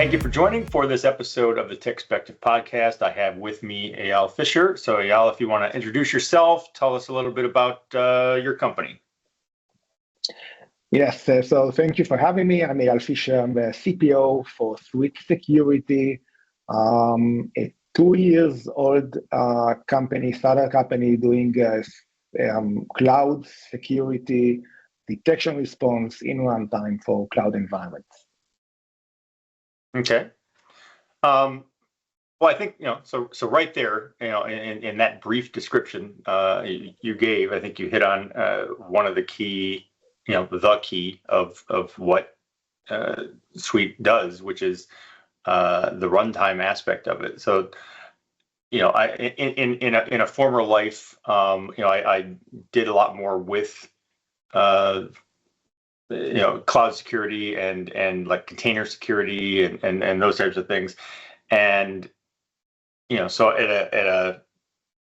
Thank you for joining for this episode of the TechSpective podcast. I have with me Eyal Fisher. So Eyal, if you want to introduce yourself, tell us a little bit about your company. Yes, so thank you for having me. I'm Eyal Fisher. I'm the CPO for Sweet Security, a 2-year-old company, startup company doing cloud security detection response in runtime for cloud environments. Okay. Well, I think, so right there, in that brief description you gave, I think you hit on one of the key, the key of what Sweet does, which is the runtime aspect of it. So, I in a former life, I did a lot more with cloud security and like container security and those types of things. And, so at a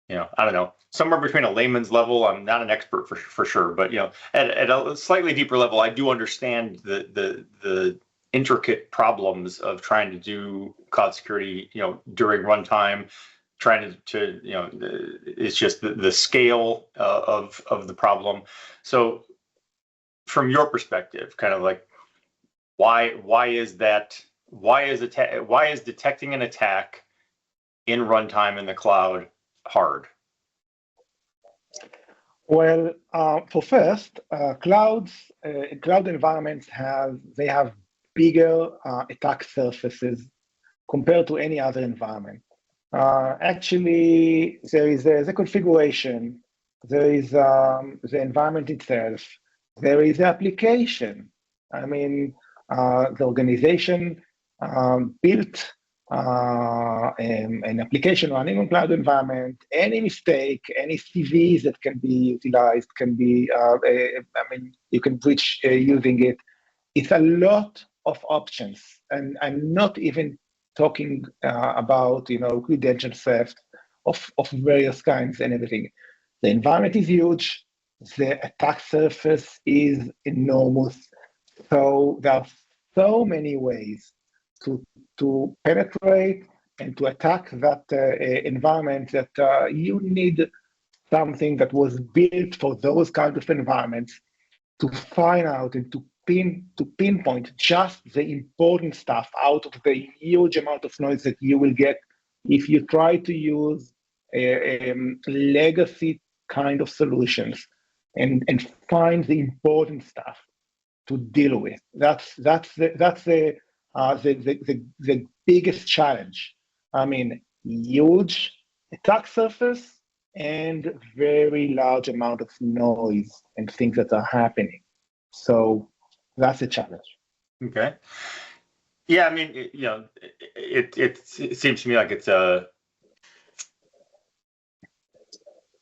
I don't know, somewhere between a layman's level, I'm not an expert for sure, but, at a slightly deeper level, I do understand the intricate problems of trying to do cloud security, during runtime, trying to it's just the scale of the problem. So from your perspective, kind of like, why is detecting an attack in runtime in the cloud hard? Well, for first, cloud environments have bigger attack surfaces compared to any other environment. Actually, there is the configuration, there is the environment itself, there is the application. I mean, the organization built an application running on cloud environment. Any mistake, any CVs that can be utilized can be, you can breach using it. It's a lot of options, and I'm not even talking about credential theft of various kinds and everything. The environment is huge. The attack surface is enormous. So there are so many ways to penetrate and to attack that environment that you need something that was built for those kinds of environments to find out and to pinpoint just the important stuff out of the huge amount of noise that you will get if you try to use legacy kind of solutions and find the important stuff to deal with. That's the biggest challenge. I mean, huge attack surface and very large amount of noise and things that are happening. So that's a challenge. Okay. Yeah, I mean, it seems to me like it's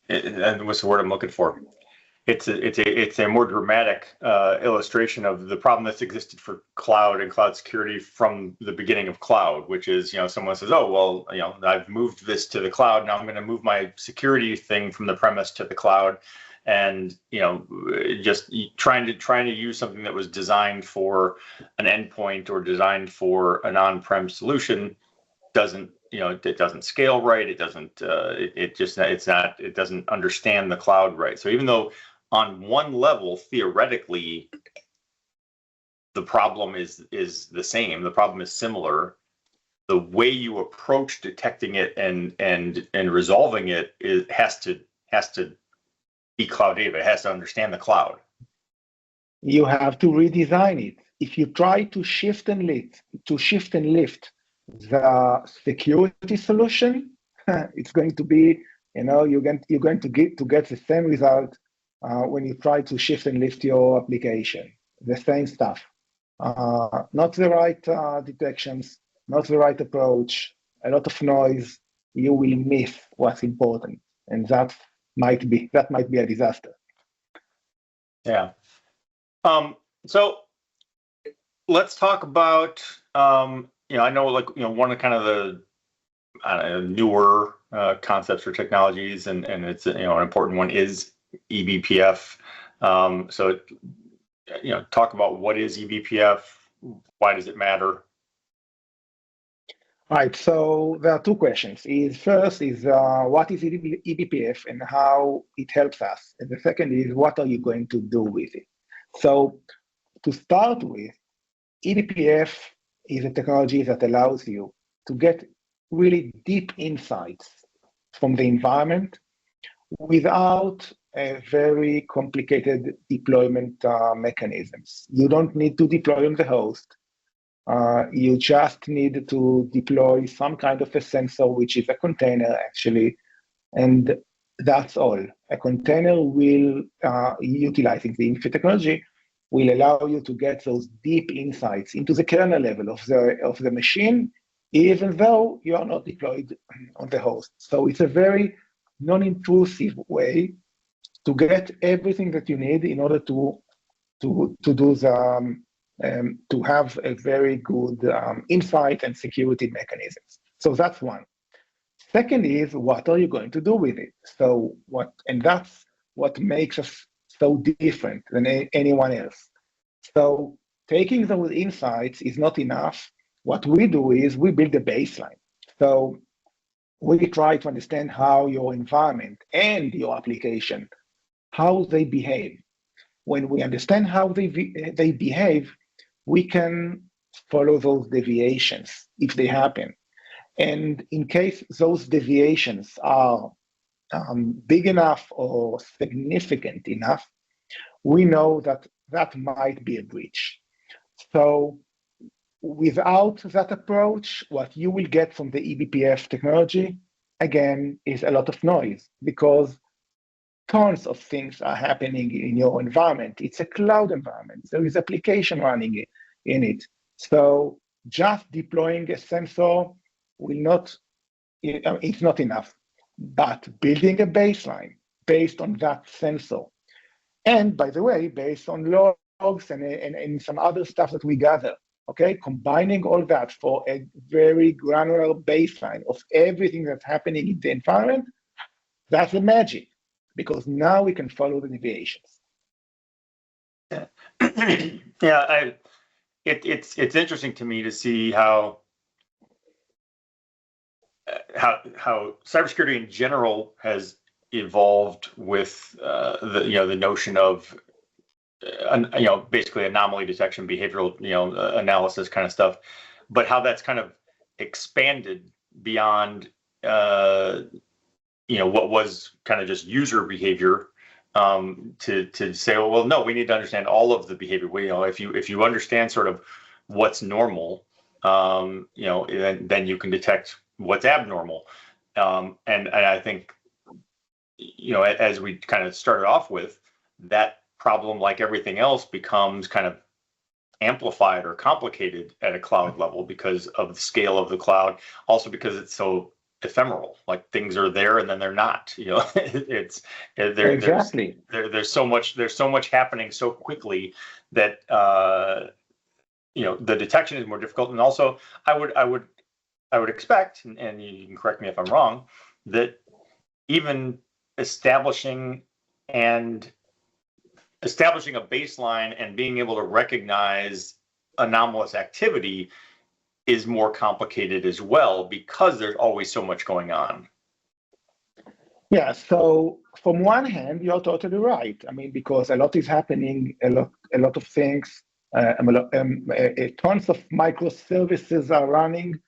and what's the word I'm looking for? It's a more dramatic illustration of the problem that's existed for cloud and cloud security from the beginning of cloud, which is, someone says, oh, well, I've moved this to the cloud. Now I'm going to move my security thing from the premise to the cloud. And, just trying to use something that was designed for an endpoint or designed for an on-prem solution doesn't, it doesn't scale right. It doesn't, it doesn't understand the cloud right. So even though on one level, theoretically, the problem is the same, the problem is similar, the way you approach detecting it and resolving it has to be cloud native. It has to understand the cloud. You have to redesign it. If you try to shift and lift the security solution, it's going to be, you're going to get the same result when you try to shift and lift your application. The same stuff. Not the right detections, not the right approach, a lot of noise. You will miss what's important, and that might be a disaster. Yeah. So let's talk about I know, like, one of kind of the newer concepts or technologies, and it's an important one is eBPF. So talk about what is eBPF, why does it matter? Right, so there are two questions. First is what is eBPF and how it helps us? And the second is what are you going to do with it? So to start with, eBPF is a technology that allows you to get really deep insights from the environment without a very complicated deployment mechanisms. You don't need to deploy on the host. You just need to deploy some kind of a sensor, which is a container actually, and that's all. A container will, utilizing the Infi technology, will allow you to get those deep insights into the kernel level of the machine, even though you are not deployed on the host. So it's a very non-intrusive way to get everything that you need in order to do the to have a very good insight and security mechanisms. So that's one. Second is what are you going to do with it? So and that's what makes us so different than anyone else. So taking those insights is not enough. What we do is we build a baseline. So we try to understand how your environment and your application, how they behave. When we understand how they behave, we can follow those deviations if they happen. And in case those deviations are big enough or significant enough, we know that that might be a breach. So without that approach, what you will get from the eBPF technology, again, is a lot of noise because tons of things are happening in your environment. It's a cloud environment. There is application running in it. So just deploying a sensor will not, it's not enough. But building a baseline based on that sensor, and by the way, based on logs and some other stuff that we gather, okay, combining all that for a very granular baseline of everything that's happening in the environment, that's the magic, because now we can follow the deviations. Yeah, it's interesting to me to see how cybersecurity in general has evolved with the notion of basically anomaly detection, behavioral analysis kind of stuff, but how that's kind of expanded beyond what was kind of just user behavior to say, well, no, we need to understand all of the behavior. If you understand sort of what's normal, then you can detect what's abnormal. And I think, as we kind of started off with, that problem, like everything else, becomes kind of amplified or complicated at a cloud level because of the scale of the cloud, also because it's so ephemeral. Like things are there and then they're not. It's Exactly. there's so much happening so quickly that the detection is more difficult. And also, I would expect, and you can correct me if I'm wrong, that even establishing a baseline and being able to recognize anomalous activity is more complicated as well because there's always so much going on. Yeah, so from one hand, you're totally right. I mean, because a lot is happening, a lot of things, tons of microservices are running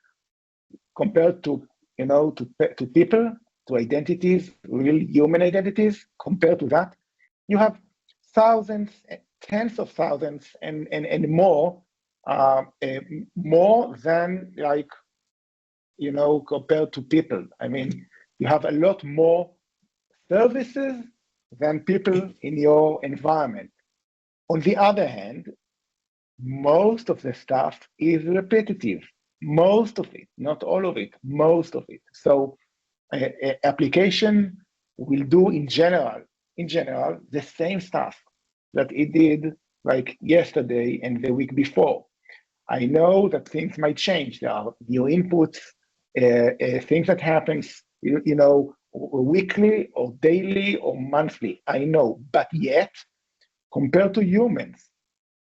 compared to to people, to identities, real human identities. Compared to that, you have thousands, tens of thousands, and more, more than compared to people. I mean, you have a lot more services than people in your environment. On the other hand, most of the stuff is repetitive. Most of it, not all of it, most of it. So application will do in general, the same stuff that it did like yesterday and the week before. I know that things might change. There are new inputs, things that happens, weekly or daily or monthly. I know, but yet, compared to humans,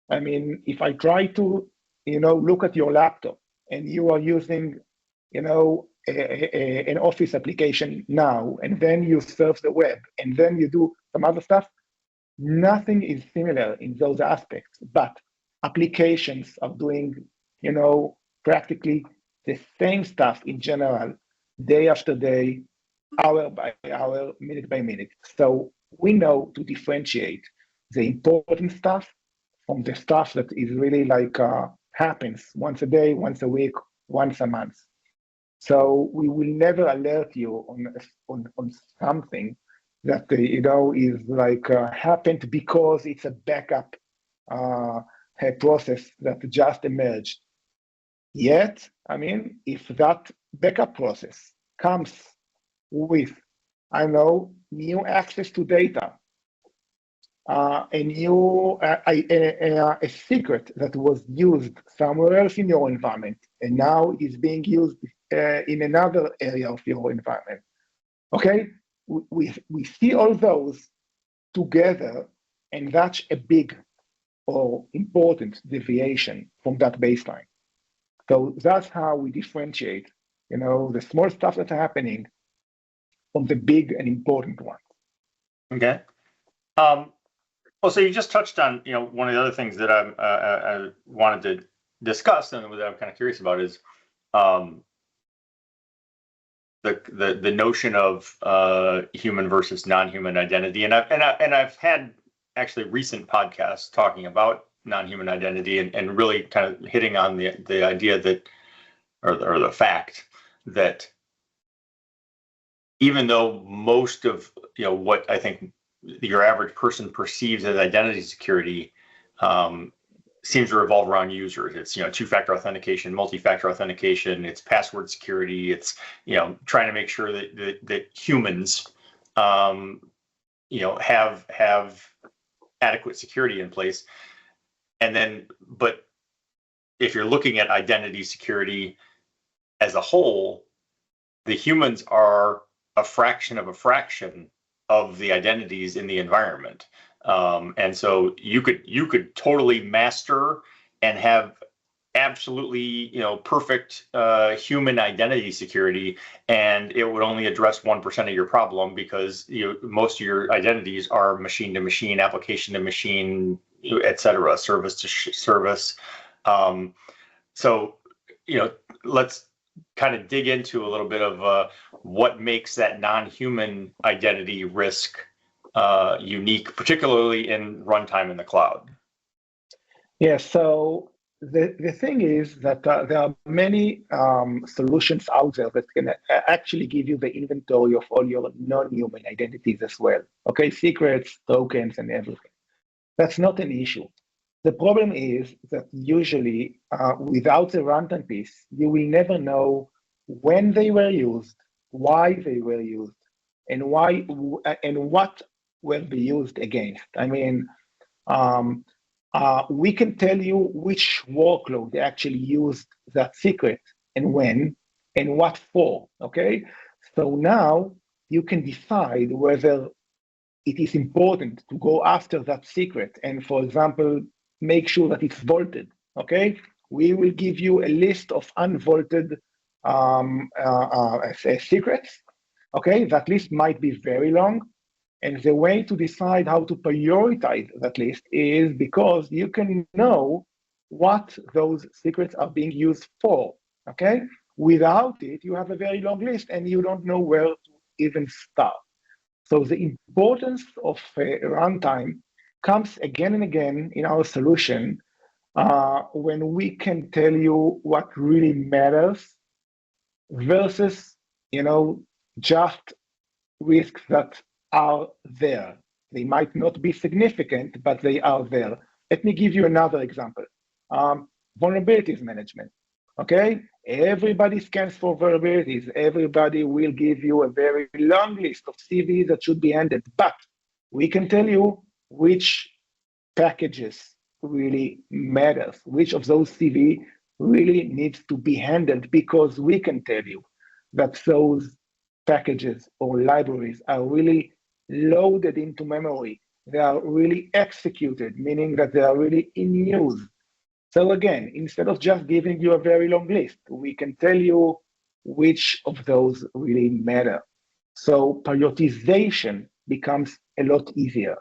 I mean, if I try to, look at your laptop and you are using an Office application now, and then you surf the web, and then you do some other stuff, nothing is similar in those aspects. But applications are doing, practically the same stuff in general, day after day, hour by hour, minute by minute. So we know to differentiate the important stuff from the stuff that is really like happens once a day, once a week, once a month. So we will never alert you on something that is like happened because it's a backup a process that just emerged. Yet, I mean, if that backup process comes with, I know, new access to data, a secret that was used somewhere else in your environment and now is being used in another area of your environment. Okay, we see all those together, and that's a big or important deviation from that baseline. So that's how we differentiate, the small stuff that's happening from the big and important ones. Okay. Well, so you just touched on, one of the other things that I wanted to discuss and that I'm kind of curious about is the notion of human versus non-human identity, and I've had actually recent podcasts talking about non-human identity and really kind of hitting on the idea that or the fact that even though most of what I think your average person perceives as identity security seems to revolve around users. It's two-factor authentication, multi-factor authentication. It's password security. It's trying to make sure that humans have adequate security in place. And then, but if you're looking at identity security as a whole, the humans are a fraction of the identities in the environment. And so you could totally master and have absolutely perfect human identity security, and it would only address 1% of your problem because most of your identities are machine to machine, application to machine, etc., service to service. So let's kind of dig into a little bit of what makes that non-human identity risk unique, particularly in runtime in the cloud. Yeah, so the thing is that there are many solutions out there that can actually give you the inventory of all your non-human identities as well. Okay, secrets, tokens, and everything. That's not an issue. The problem is that usually without the runtime piece, you will never know when they were used, why they were used, and what were they used against. I mean, we can tell you which workload they actually used that secret and when and what for. Okay, so now you can decide whether it is important to go after that secret and, for example, make sure that it's vaulted. Okay, we will give you a list of unvaulted secrets. Okay, that list might be very long, and the way to decide how to prioritize that list is because you can know what those secrets are being used for. Okay, without it, you have a very long list and you don't know where to even start. So the importance of runtime comes again and again in our solution when we can tell you what really matters versus, just risks that are there. They might not be significant, but they are there. Let me give you another example. Vulnerabilities management. Okay, everybody scans for vulnerabilities. Everybody will give you a very long list of CVs that should be handled, but we can tell you which packages really matters, which of those CV really needs to be handled, because we can tell you that those packages or libraries are really loaded into memory. They are really executed, meaning that they are really in use. So again, instead of just giving you a very long list, we can tell you which of those really matter. So prioritization becomes a lot easier.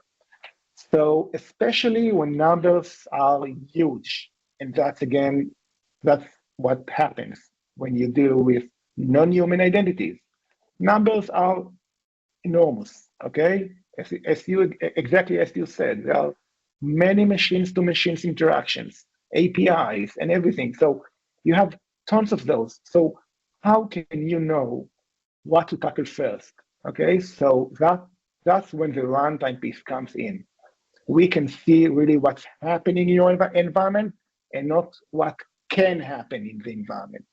So especially when numbers are huge, and that's what happens when you deal with non-human identities. Numbers are enormous, okay? Exactly as you said, there are many machines to machines interactions, APIs and everything. So you have tons of those. So how can you know what to tackle first? Okay, so that's when the runtime piece comes in. We can see really what's happening in your environment and not what can happen in the environment.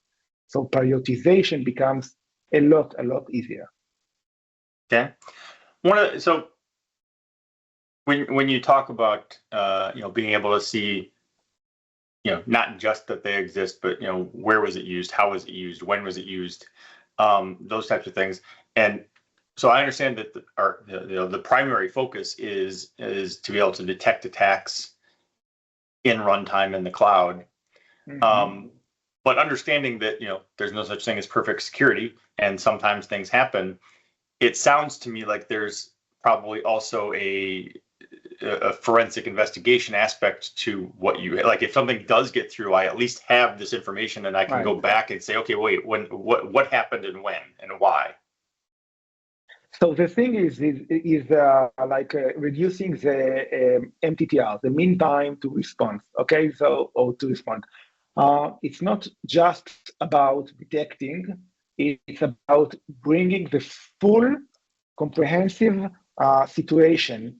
So prioritization becomes a lot easier. Okay. So when you talk about being able to see, not just that they exist, but where was it used, how was it used, when was it used, those types of things. And so I understand that the primary focus is to be able to detect attacks in runtime in the cloud. Mm-hmm. But understanding that there's no such thing as perfect security, and sometimes things happen. It sounds to me like there's probably also a forensic investigation aspect to what you like. If something does get through, I at least have this information, and I can Right. go back and say, okay, wait, what happened and when and why. So the thing is reducing the MTTR, the mean time to response. Okay, so or to respond. It's not just about detecting; it's about bringing the full, comprehensive situation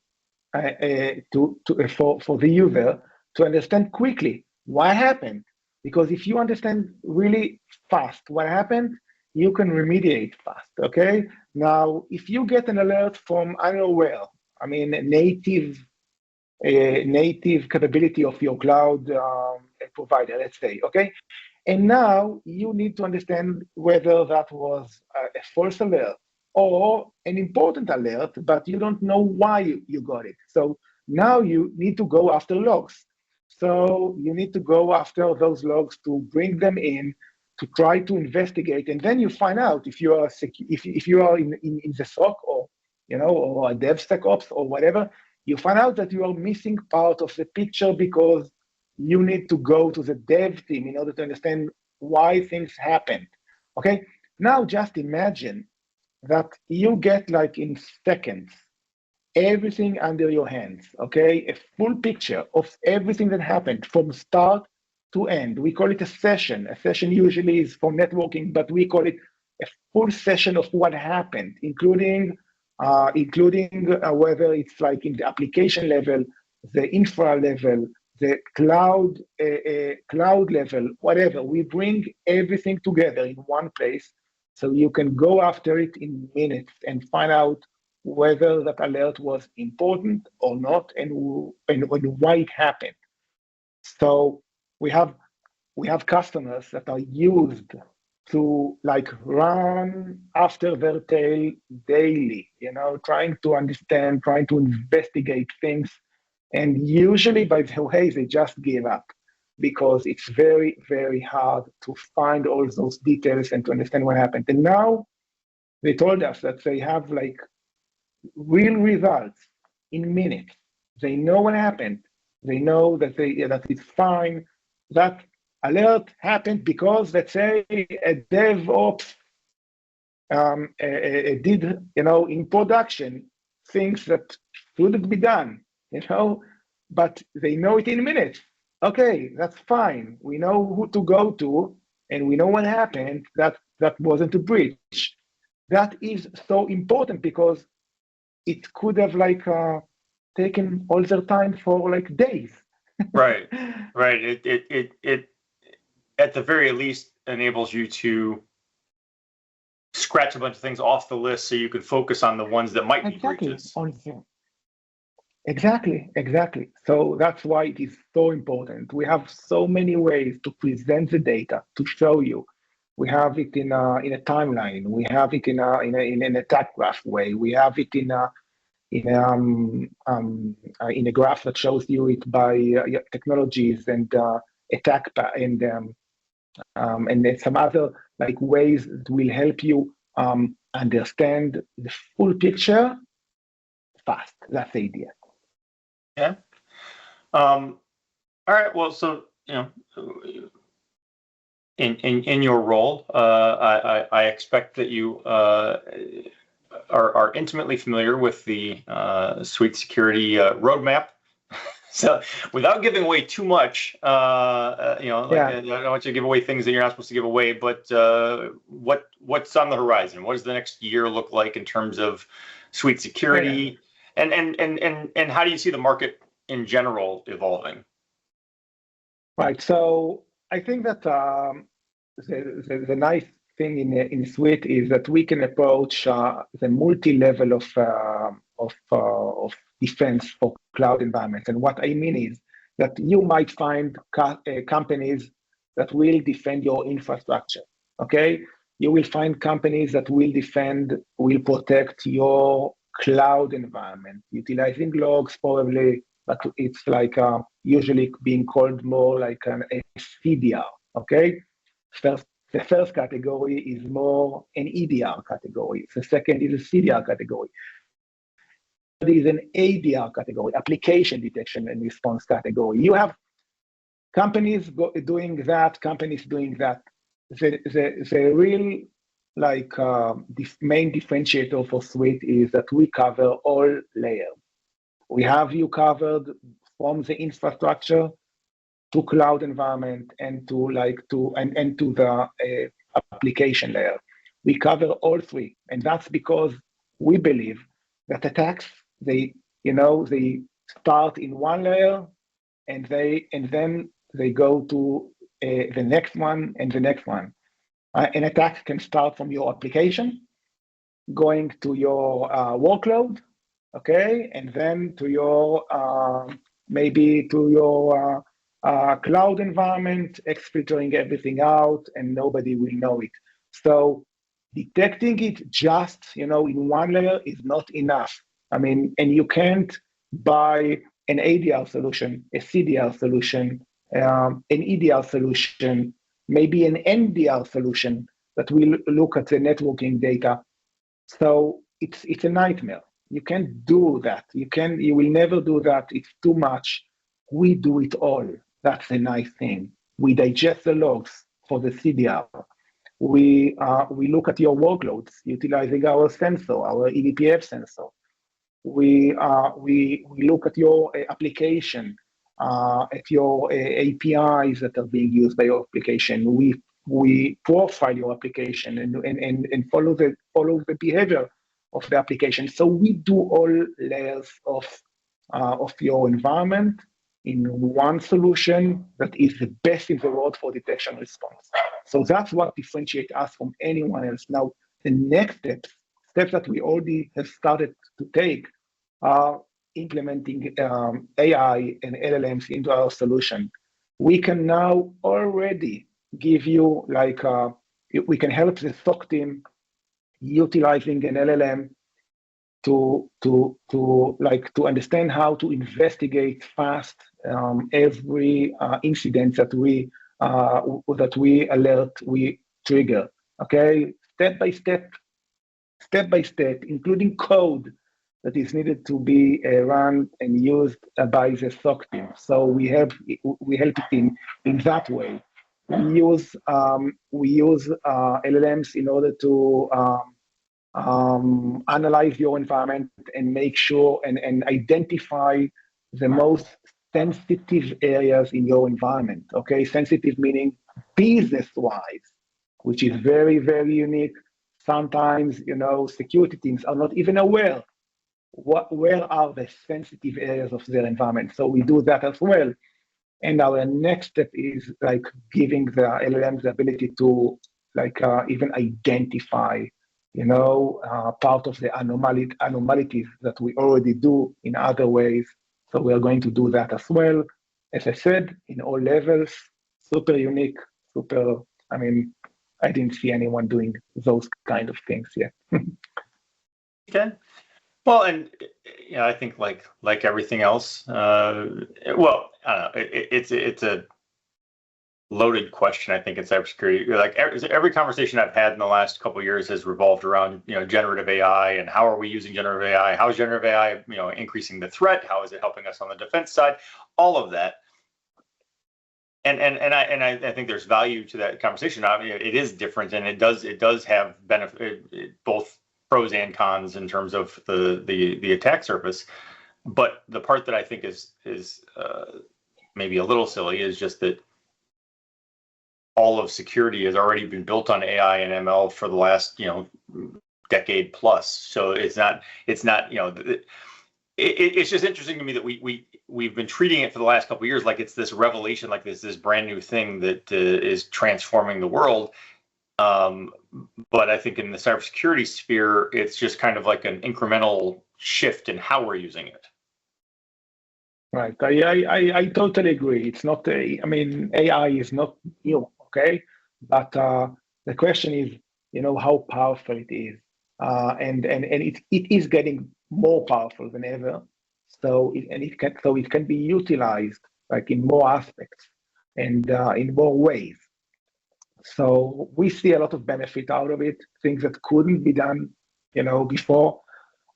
for the user to understand quickly what happened. Because if you understand really fast what happened, you can remediate fast. Okay. Now, if you get an alert from unaware, I mean, native capability of your cloud provider, let's say, okay, and now you need to understand whether that was a false alert or an important alert, but you don't know why you got it. So now you need to go after logs. So you need to go after those logs to bring them in, to try to investigate, and then you find out if you are if you are in the SOC or or a DevSecOps or whatever. You find out that you are missing part of the picture because you need to go to the dev team in order to understand why things happened. Okay, now just imagine that you get like in seconds everything under your hands. Okay, a full picture of everything that happened from start to end. We call it a session. A session usually is for networking, but we call it a full session of what happened, including whether it's like in the application level, the infra level, the cloud level, whatever. We bring everything together in one place, so you can go after it in minutes and find out whether that alert was important or not, and why it happened. So we have customers that are used to like run after their tail daily, trying to understand, trying to investigate things. And usually, by the way, they just give up because it's very, very hard to find all those details and to understand what happened. And now they told us that they have like real results in minutes. They know what happened. They know that that it's fine. That alert happened because, let's say, a DevOps did, in production things that shouldn't be done, but they know it in minutes. Okay, that's fine. We know who to go to, and we know what happened. That wasn't a breach. That is so important because it could have like taken all their time for like days. Right. It at the very least enables you to scratch a bunch of things off the list so you can focus on the ones that might be breaches. Exactly. So that's why it is so important. We have so many ways to present the data to show you. We have it in a timeline. We have it in an attack graph way. We have it in a graph that shows you it by technologies and attack and and then some other like ways that will help you understand the full picture fast. That's the idea. Yeah. All right. Well, so in your role, I expect that you are intimately familiar with the Sweet Security roadmap. So, without giving away too much, I don't want you to give away things that you're not supposed to give away. But what's on the horizon? What does the next year look like in terms of Sweet Security, and how do you see the market in general evolving? Right. So I think that the nice thing in Sweet is that we can approach the multi-level of defense for cloud environments. And what I mean is that you might find companies that will defend your infrastructure. Okay, you will find companies that will protect your cloud environment, utilizing logs probably, but it's like usually being called more like a CDR. Okay, the first category is more an EDR category. The second is a CDR category. There is an ADR category, application detection and response category. You have companies doing that, companies doing that. The real main differentiator for Sweet is that we cover all layers. We have you covered from the infrastructure to cloud environment and to the application layer. We cover all three, and that's because we believe that attacks they start in one layer and then they go to the next one and the next one. An attack can start from your application, going to your workload, okay, and then to your maybe to your cloud environment, exfiltering everything out, and nobody will know it. So detecting it just in one layer is not enough. I mean, and you can't buy an ADR solution, a CDR solution, an EDR solution, maybe an NDR solution that will look at the networking data. So it's a nightmare. You can't do that. You will never do that. It's too much. We do it all. That's a nice thing. We digest the logs for the CDR. We look at your workloads utilizing our sensor, our eBPF sensor. We look at your application, at your APIs that are being used by your application. We profile your application and follow the behavior of the application. So we do all layers of your environment in one solution that is the best in the world for detection response. So that's what differentiates us from anyone else. Now, the next steps that we already have started to take are implementing AI and LLMs into our solution. We can now already give you we can help the SOC team utilizing an LLM to understand how to investigate fast every incident that we alert, we trigger. Okay, step by step, including code that is needed to be run and used by the SOC team. So we help it in that way. We use LLMs in order to analyze your environment and make sure and identify the most sensitive areas in your environment. Okay, sensitive meaning business-wise, which is very, very unique. Sometimes, security teams are not even aware where are the sensitive areas of their environment. So we do that as well. And our next step is giving the LLMs the ability to even identify part of the anomalies that we already do in other ways. So we are going to do that as well. As I said, in all levels, super unique, I didn't see anyone doing those kind of things yet. Okay. Well, and I think like everything else, I don't know, it's a loaded question, I think, in cybersecurity. Like every conversation I've had in the last couple of years has revolved around, generative AI and how are we using generative AI? How is generative AI, increasing the threat? How is it helping us on the defense side? All of that. And I think there's value to that conversation. I mean, it is different, and it does have benefit, both pros and cons in terms of the attack surface. But the part that I think is maybe a little silly is just that all of security has already been built on AI and ML for the last decade plus. So it's not it's just interesting to me that we've been treating it for the last couple of years like it's this revelation, like this brand new thing that is transforming the world. But I think in the cybersecurity sphere, it's just kind of like an incremental shift in how we're using it. Right. I totally agree. It's not AI is not new, okay? But the question is, how powerful it is. And it is getting more powerful than ever. So it can be utilized like in more aspects and in more ways. So we see a lot of benefit out of it, things that couldn't be done, before.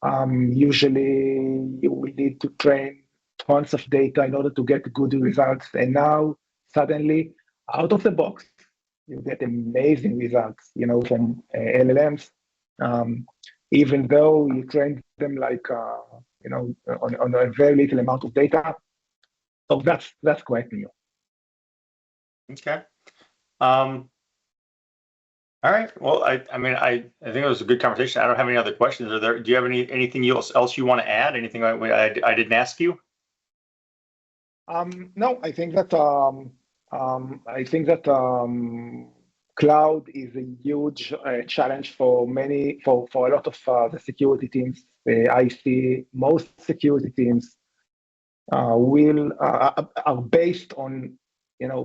Usually we need to train tons of data in order to get good results. And now suddenly, out of the box, you get amazing results, from LLMs, even though you train them like, on a very little amount of data. So that's quite new. Okay. All right. Well, I think it was a good conversation. I don't have any other questions. Do you have anything else you want to add? Anything I didn't ask you? No, I think that cloud is a huge challenge for a lot of the security teams. I see most security teams are based on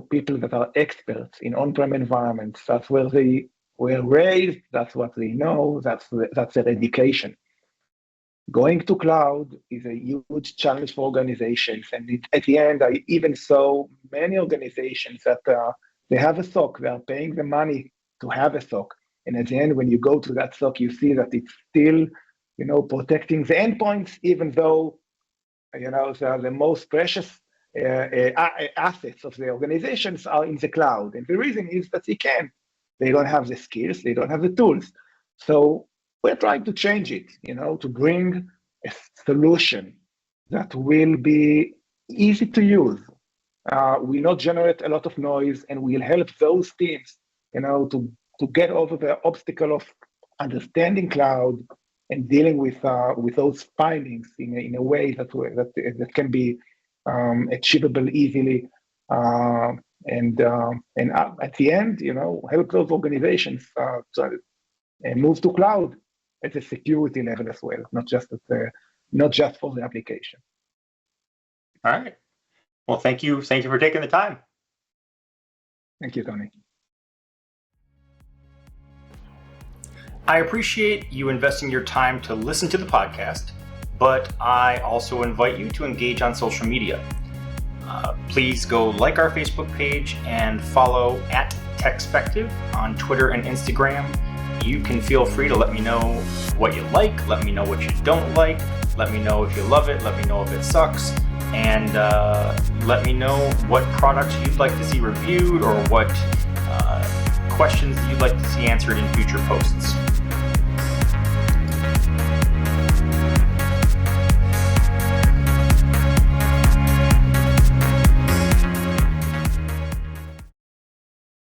people that are experts in on-prem environments. That's where they were raised. That's what they know. That's their education. Going to cloud is a huge challenge for organizations, and at the end, I even saw many organizations that they have a SOC. They are paying the money to have a SOC, and at the end, when you go to that SOC, you see that it's still, protecting the endpoints, even though, the most precious assets of the organizations are in the cloud. And the reason is that they don't have the skills, they don't have the tools. So we're trying to change it, to bring a solution that will be easy to use, will not generate a lot of noise, and will help those teams, to get over the obstacle of understanding cloud and dealing with those findings in a way that can be achievable easily, and at the end, help those organizations to move to cloud at the security level as well, not just for the application. All right. Well, thank you for taking the time. Thank you, Tony. I appreciate you investing your time to listen to the podcast, but I also invite you to engage on social media. Please go like our Facebook page and follow @TechSpective on Twitter and Instagram. You can feel free to let me know what you like, let me know what you don't like, let me know if you love it, let me know if it sucks, and let me know what products you'd like to see reviewed or what questions you'd like to see answered in future posts.